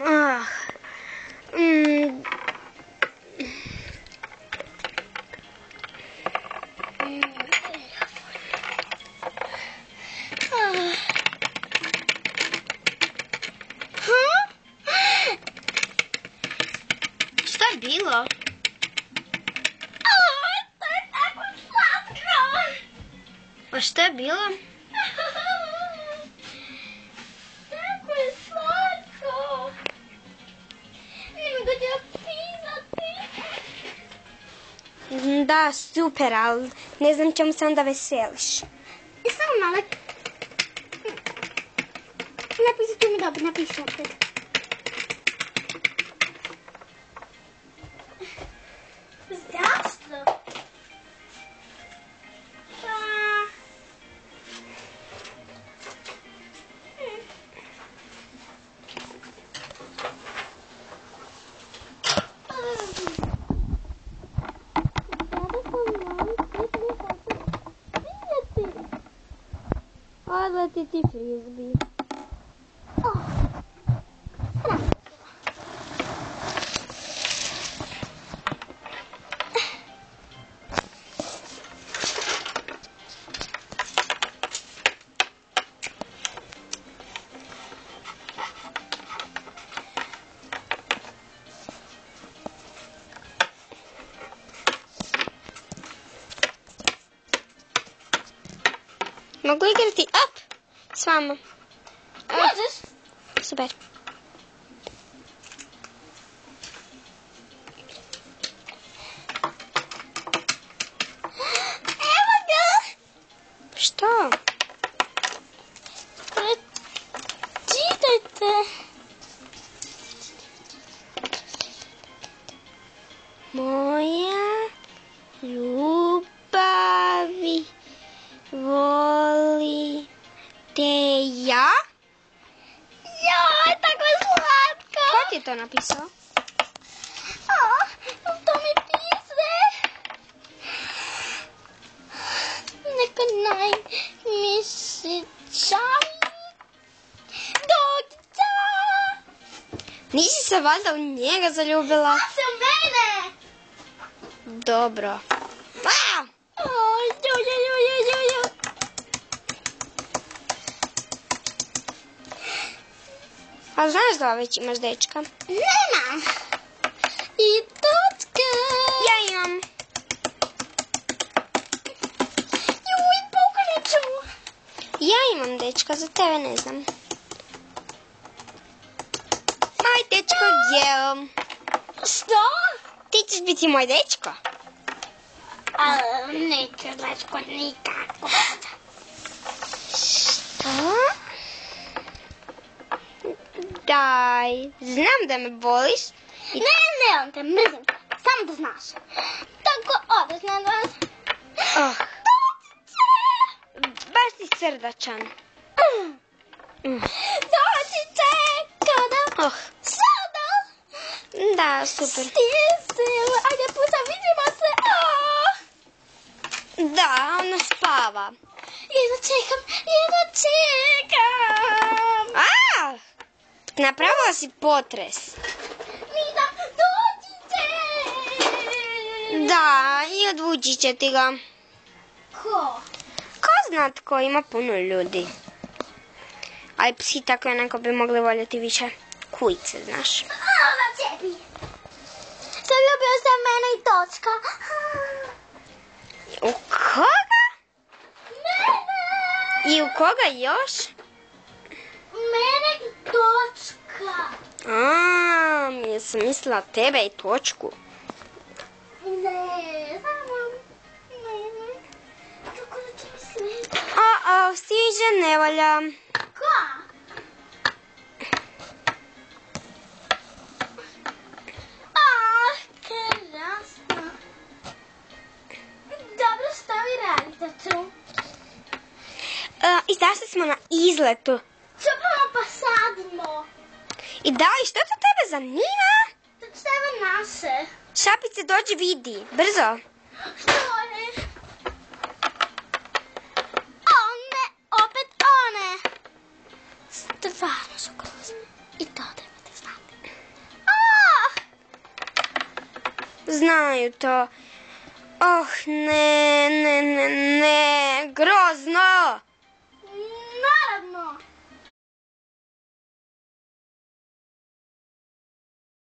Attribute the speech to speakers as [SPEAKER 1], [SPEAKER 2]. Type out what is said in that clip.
[SPEAKER 1] Šta je bilo?
[SPEAKER 2] To je tako slatko!
[SPEAKER 1] Pa šta je bilo?
[SPEAKER 2] Tako je slatko! Nema ga ti opisati.
[SPEAKER 3] Da, super, ali ne znam čemu se onda veseliš.
[SPEAKER 2] I samo malo. Napiši ti mi dobro, napiši opet. Zašto?
[SPEAKER 3] Odleti ti frizbi. Mogu igrati s vama?
[SPEAKER 2] Možeš?
[SPEAKER 3] Super.
[SPEAKER 2] Evo ga!
[SPEAKER 3] Što?
[SPEAKER 2] Čitajte.
[SPEAKER 3] Moja ljubavi voli te ja?
[SPEAKER 2] Joj, tako je slatko!
[SPEAKER 3] Ko ti je to napisao?
[SPEAKER 2] To mi piše. Neka najmišićavi dogica.
[SPEAKER 3] Nisi se valjda u njega zaljubila?
[SPEAKER 2] Se u mene.
[SPEAKER 3] Dobro. A znaš da već imaš dečka?
[SPEAKER 2] Nemam. I točka.
[SPEAKER 3] Ja imam.
[SPEAKER 2] Juj, pokreću.
[SPEAKER 3] Ja imam dečka, za tebe ne znam. Moj dečko Geo.
[SPEAKER 2] Što?
[SPEAKER 3] Ti ćeš biti moj dečko?
[SPEAKER 2] Neću dečko nikako.
[SPEAKER 3] Što? Daj, znam da me voliš.
[SPEAKER 2] Ne, on te mrzim. Samo da znaš. Tako odlično od vas.
[SPEAKER 3] Baš si srdačan.
[SPEAKER 2] Doći će kada sada.
[SPEAKER 3] Da, super.
[SPEAKER 2] Stislim. Ajde, puta, vidimo se.
[SPEAKER 3] Da, ona spava.
[SPEAKER 2] Jedno čekam.
[SPEAKER 3] Napravila si potres.
[SPEAKER 2] Nida, doći će.
[SPEAKER 3] Da, i odvući će ti ga.
[SPEAKER 2] Ko?
[SPEAKER 3] Ko zna tko, ima puno ljudi. Ali psi tako jednako bi mogli voljeti više kujice, znaš.
[SPEAKER 2] Začepi. Zaljubio se mene i točka.
[SPEAKER 3] U koga?
[SPEAKER 2] Mene.
[SPEAKER 3] I u koga još?
[SPEAKER 2] Mene i točka.
[SPEAKER 3] Ja sam mislila tebe i točku.
[SPEAKER 2] Ne, samo mene. Kako da ću misliti?
[SPEAKER 3] Stiže nevolja.
[SPEAKER 2] Ko? Krasno. Dobro, šta vi radite tu?
[SPEAKER 3] Izašli smo na izletu.
[SPEAKER 2] Čupamo pa sadimo.
[SPEAKER 3] I da li što to tebe zanima?
[SPEAKER 2] Šta je naše?
[SPEAKER 3] Šapice, dođi vidi. Brzo.
[SPEAKER 2] Što je? Opet one. Stvarno su grozne. I to da imate znate.
[SPEAKER 3] Znaju to. Oh, ne, grozno.